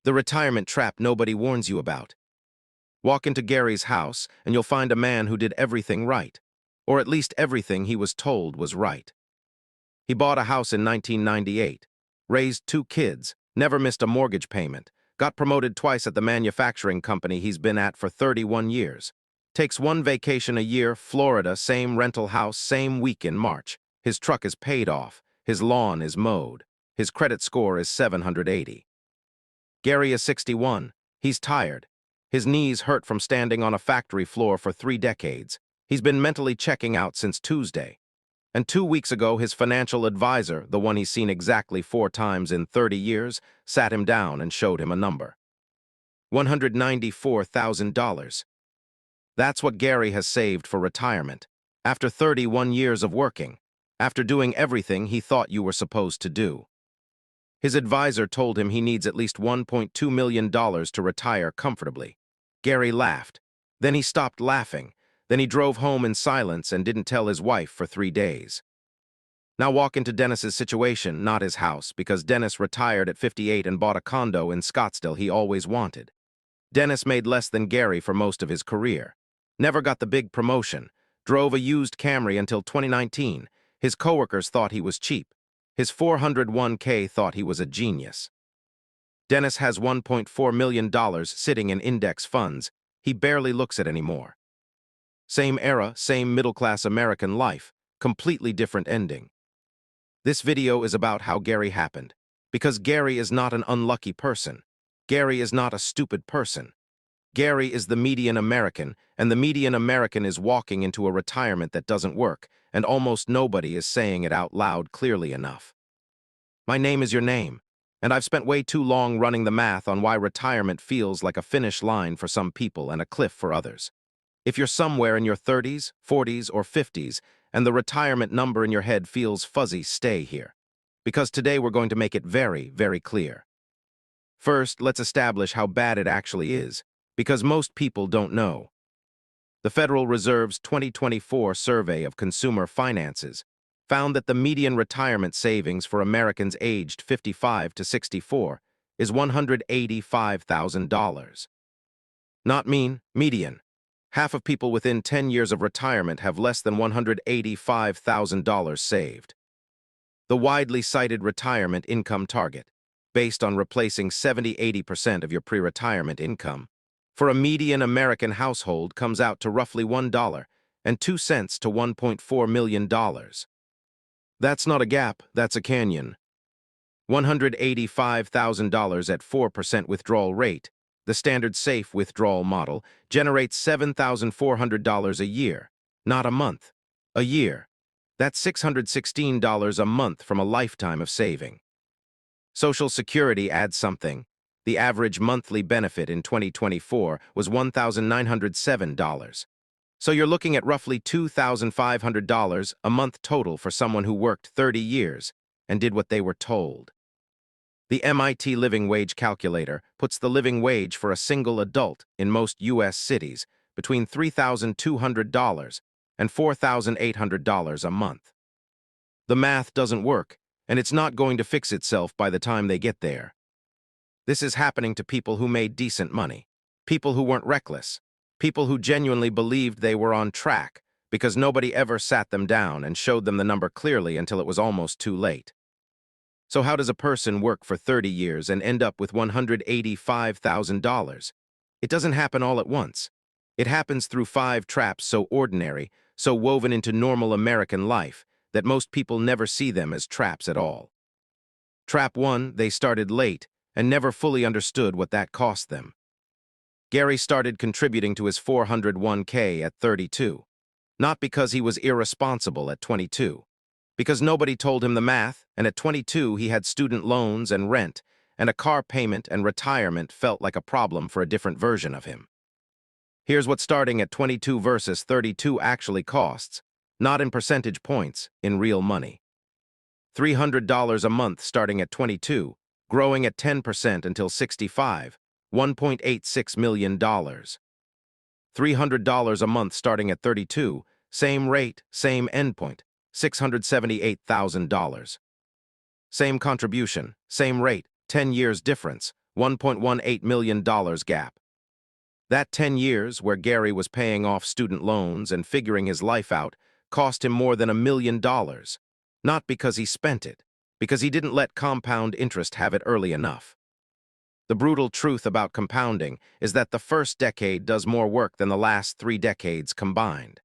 The retirement trap nobody warns you about. Walk into Gary's house, and you'll find a man who did everything right. Or at least everything he was told was right. He bought a house in 1998, raised 2 kids, never missed a mortgage payment, got promoted twice at the manufacturing company he's been at for 31 years. Takes 1 vacation a year, Florida, same rental house, same week in March. His truck is paid off. His lawn is mowed. His credit score is 780. Gary is 61. He's tired. His knees hurt from standing on a factory floor for 3 decades. He's been mentally checking out since Tuesday. And 2 weeks ago, his financial advisor, the one he's seen exactly 4 times in 30 years, sat him down and showed him a number. $194,000. That's what Gary has saved for retirement, after 31 years of working, after doing everything he thought you were supposed to do. His advisor told him he needs at least $1.2 million to retire comfortably. Gary laughed. Then he stopped laughing. Then he drove home in silence and didn't tell his wife for 3 days. Now walk into Dennis's situation, not his house, because Dennis retired at 58 and bought a condo in Scottsdale he always wanted. Dennis made less than Gary for most of his career. Never got the big promotion. Drove a used Camry until 2019. His coworkers thought he was cheap. His 401k thought he was a genius. Dennis has $1.4 million sitting in index funds. He barely looks at anymore. Same era, same middle-class American life, completely different ending. This video is about how Gary happened, because Gary is not an unlucky person. Gary is not a stupid person. Gary is the median American, and the median American is walking into a retirement that doesn't work, and almost nobody is saying it out loud clearly enough. My name is your name, and I've spent way too long running the math on why retirement feels like a finish line for some people and a cliff for others. If you're somewhere in your 30s, 40s, or 50s, and the retirement number in your head feels fuzzy, stay here. Because today we're going to make it very, very clear. First, let's establish how bad it actually is, because most people don't know. The Federal Reserve's 2024 survey of consumer finances found that the median retirement savings for Americans aged 55 to 64 is $185,000. Not mean, median. Half of people within 10 years of retirement have less than $185,000 saved. The widely cited retirement income target, based on replacing 70–80% of your pre-retirement income, for a median American household comes out to roughly $1.02 to $1.4 million. That's not a gap, that's a canyon. $185,000 at 4% withdrawal rate, the standard safe withdrawal model, generates $7,400 a year, not a month, a year. That's $616 a month from a lifetime of saving. Social Security adds something. The average monthly benefit in 2024 was $1,907. So you're looking at roughly $2,500 a month total for someone who worked 30 years and did what they were told. The MIT Living Wage Calculator puts the living wage for a single adult in most U.S. cities between $3,200 and $4,800 a month. The math doesn't work, and it's not going to fix itself by the time they get there. This is happening to people who made decent money, people who weren't reckless, people who genuinely believed they were on track because nobody ever sat them down and showed them the number clearly until it was almost too late. So how does a person work for 30 years and end up with $185,000? It doesn't happen all at once. It happens through 5 traps so ordinary, so woven into normal American life, that most people never see them as traps at all. Trap 1, they started late and never fully understood what that cost them. Gary started contributing to his 401k at 32, not because he was irresponsible at 22. Because nobody told him the math, and at 22 he had student loans and rent, and a car payment and retirement felt like a problem for a different version of him. Here's what starting at 22 versus 32 actually costs, not in percentage points, in real money. $300 a month starting at 22, growing at 10% until 65, $1.86 million. $300 a month starting at 32, same rate, same endpoint, $678,000. Same contribution, same rate, 10 years difference, $1.18 million gap. That 10 years, where Gary was paying off student loans and figuring his life out, cost him more than $1 million. Not because he spent it, because he didn't let compound interest have it early enough. The brutal truth about compounding is that the first decade does more work than the last 3 decades combined.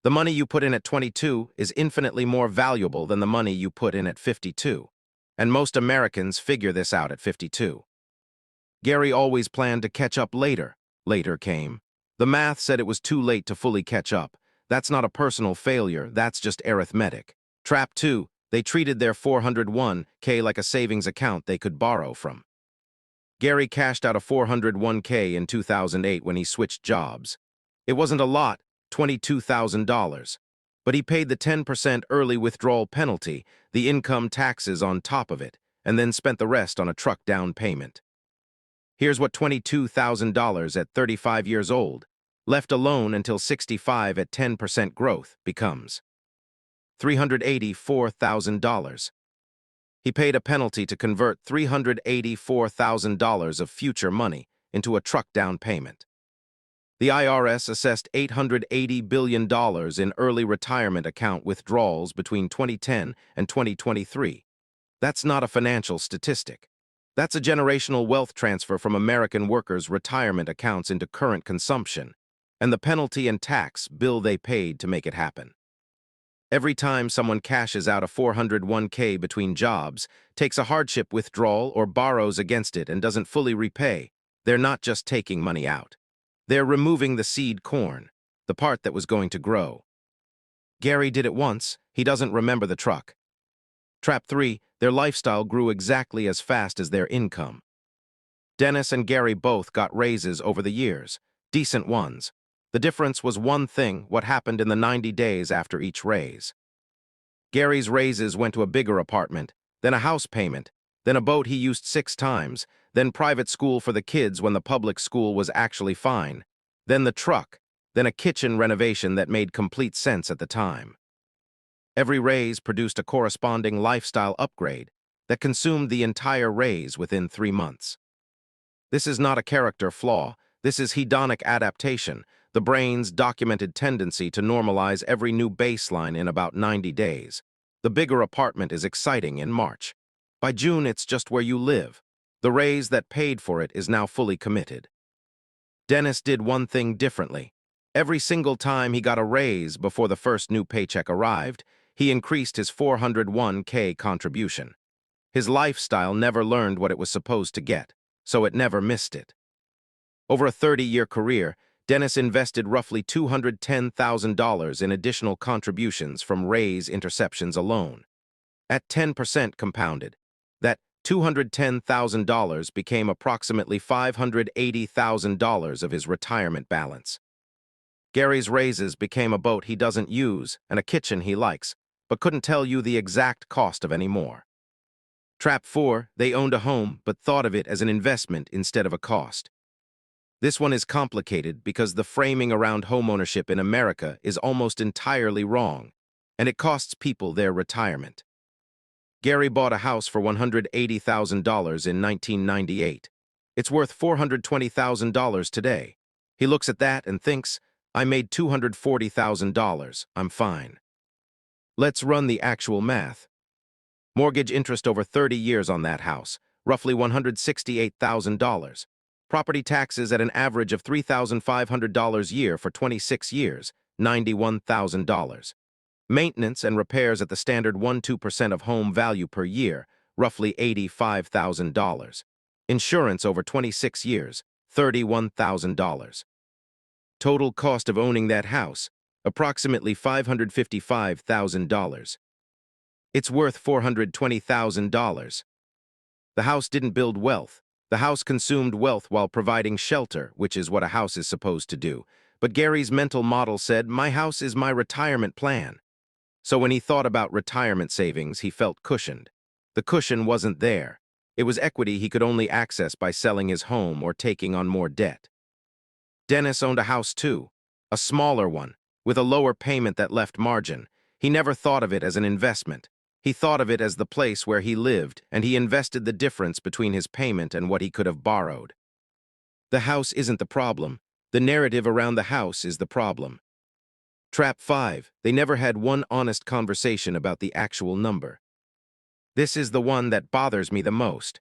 The money you put in at 22 is infinitely more valuable than the money you put in at 52. And most Americans figure this out at 52. Gary always planned to catch up later. Later came. The math said it was too late to fully catch up. That's not a personal failure, that's just arithmetic. Trap 2, they treated their $401k like a savings account they could borrow from. Gary cashed out a $401k in 2008 when he switched jobs. It wasn't a lot, $22,000. But he paid the 10% early withdrawal penalty, the income taxes on top of it, and then spent the rest on a truck down payment. Here's what $22,000 at 35 years old, left alone until 65 at 10% growth, becomes $384,000. He paid a penalty to convert $384,000 of future money into a truck down payment. The IRS assessed $880 billion in early retirement account withdrawals between 2010 and 2023. That's not a financial statistic. That's a generational wealth transfer from American workers' retirement accounts into current consumption, and the penalty and tax bill they paid to make it happen. Every time someone cashes out a $401k between jobs, takes a hardship withdrawal or borrows against it and doesn't fully repay, they're not just taking money out. They're removing the seed corn, the part that was going to grow. Gary did it once, he doesn't remember the truck. Trap 3, their lifestyle grew exactly as fast as their income. Dennis and Gary both got raises over the years, decent ones. The difference was one thing: what happened in the 90 days after each raise. Gary's raises went to a bigger apartment, then a house payment, then a boat he used 6 times, then private school for the kids when the public school was actually fine, then the truck, then a kitchen renovation that made complete sense at the time. Every raise produced a corresponding lifestyle upgrade that consumed the entire raise within 3 months. This is not a character flaw, this is hedonic adaptation, the brain's documented tendency to normalize every new baseline in about 90 days. The bigger apartment is exciting in March. By June, it's just where you live. The raise that paid for it is now fully committed. Dennis did one thing differently. Every single time he got a raise before the first new paycheck arrived, he increased his $401k contribution. His lifestyle never learned what it was supposed to get, so it never missed it. Over a 30-year career, Dennis invested roughly $210,000 in additional contributions from raise interceptions alone. At 10% compounded, that $210,000 became approximately $580,000 of his retirement balance. Gary's raises became a boat he doesn't use and a kitchen he likes, but couldn't tell you the exact cost of any more. Trap 4, they owned a home but thought of it as an investment instead of a cost. This one is complicated because the framing around homeownership in America is almost entirely wrong, and it costs people their retirement. Gary bought a house for $180,000 in 1998. It's worth $420,000 today. He looks at that and thinks, I made $240,000, I'm fine. Let's run the actual math. Mortgage interest over 30 years on that house, roughly $168,000. Property taxes at an average of $3,500 a year for 26 years, $91,000. Maintenance and repairs at the standard 1-2% of home value per year, roughly $85,000. Insurance over 26 years, $31,000. Total cost of owning that house, approximately $555,000. It's worth $420,000. The house didn't build wealth. The house consumed wealth while providing shelter, which is what a house is supposed to do. But Gary's mental model said, my house is my retirement plan. So when he thought about retirement savings, he felt cushioned. The cushion wasn't there. It was equity he could only access by selling his home or taking on more debt. Dennis owned a house too, a smaller one, with a lower payment that left margin. He never thought of it as an investment. He thought of it as the place where he lived, and he invested the difference between his payment and what he could have borrowed. The house isn't the problem. The narrative around the house is the problem. Trap 5. They never had one honest conversation about the actual number. This is the one that bothers me the most.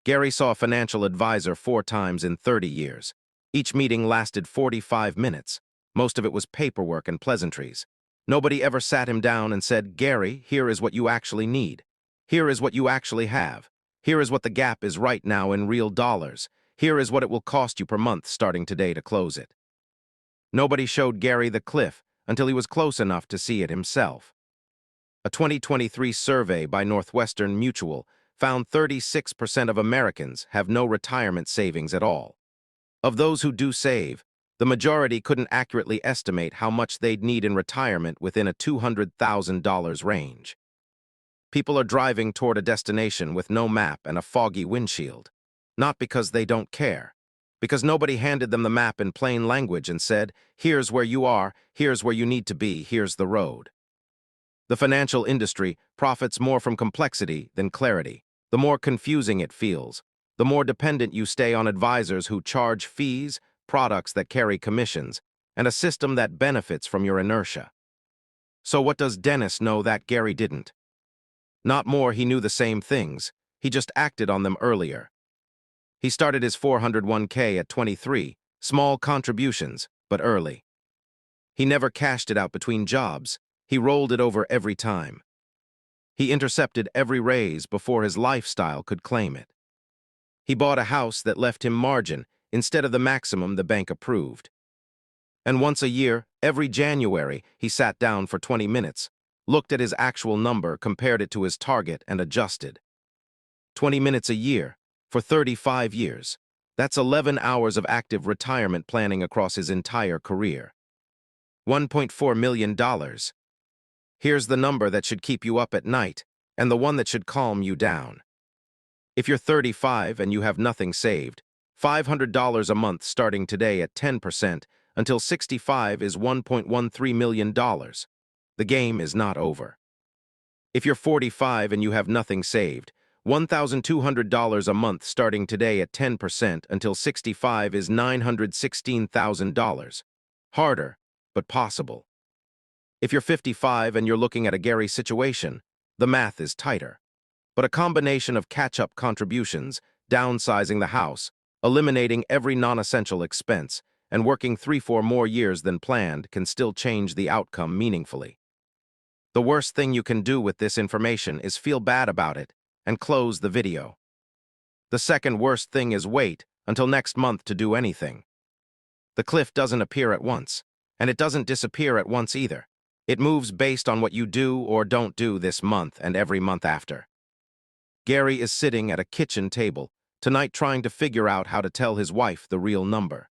Gary saw a financial advisor 4 times in 30 years. Each meeting lasted 45 minutes. Most of it was paperwork and pleasantries. Nobody ever sat him down and said, "Gary, here is what you actually need. Here is what you actually have. Here is what the gap is right now in real dollars. Here is what it will cost you per month starting today to close it." Nobody showed Gary the cliff until he was close enough to see it himself. A 2023 survey by Northwestern Mutual found 36% of Americans have no retirement savings at all. Of those who do save, the majority couldn't accurately estimate how much they'd need in retirement within a $200,000 range. People are driving toward a destination with no map and a foggy windshield, not because they don't care, because nobody handed them the map in plain language and said, "Here's where you are, here's where you need to be, here's the road." The financial industry profits more from complexity than clarity. The more confusing it feels, the more dependent you stay on advisors who charge fees, products that carry commissions, and a system that benefits from your inertia. So what does Dennis know that Gary didn't? Not more. He knew the same things. He just acted on them earlier. He started his 401k at 23, small contributions, but early. He never cashed it out between jobs. He rolled it over every time. He intercepted every raise before his lifestyle could claim it. He bought a house that left him margin instead of the maximum the bank approved. And once a year, every January, he sat down for 20 minutes, looked at his actual number, compared it to his target, and adjusted. 20 minutes a year, for 35 years. That's 11 hours of active retirement planning across his entire career. $1.4 million. Here's the number that should keep you up at night, and the one that should calm you down. If you're 35 and you have nothing saved, $500 a month starting today at 10% until 65 is $1.13 million. The game is not over. If you're 45 and you have nothing saved, $1,200 a month starting today at 10% until 65 is $916,000. Harder, but possible. If you're 55 and you're looking at a Gary situation, the math is tighter. But a combination of catch-up contributions, downsizing the house, eliminating every non-essential expense, and working 3-4 more years than planned can still change the outcome meaningfully. The worst thing you can do with this information is feel bad about it and close the video. The second worst thing is wait until next month to do anything. The cliff doesn't appear at once, and it doesn't disappear at once either. It moves based on what you do or don't do this month and every month after. Gary is sitting at a kitchen table tonight trying to figure out how to tell his wife the real number.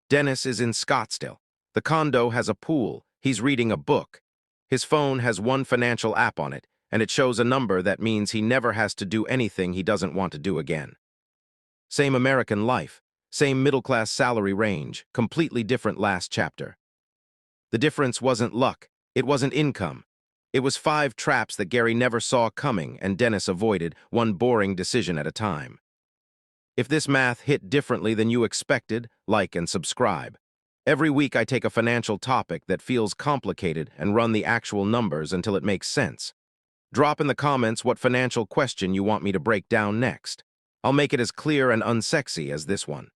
Dennis is in Scottsdale. The condo has a pool. He's reading a book. His phone has one financial app on it, and it shows a number that means he never has to do anything he doesn't want to do again. Same American life, same middle-class salary range, completely different last chapter. The difference wasn't luck, it wasn't income. It was 5 traps that Gary never saw coming and Dennis avoided, one boring decision at a time. If this math hit differently than you expected, like and subscribe. Every week I take a financial topic that feels complicated and run the actual numbers until it makes sense. Drop in the comments what financial question you want me to break down next. I'll make it as clear and unsexy as this one.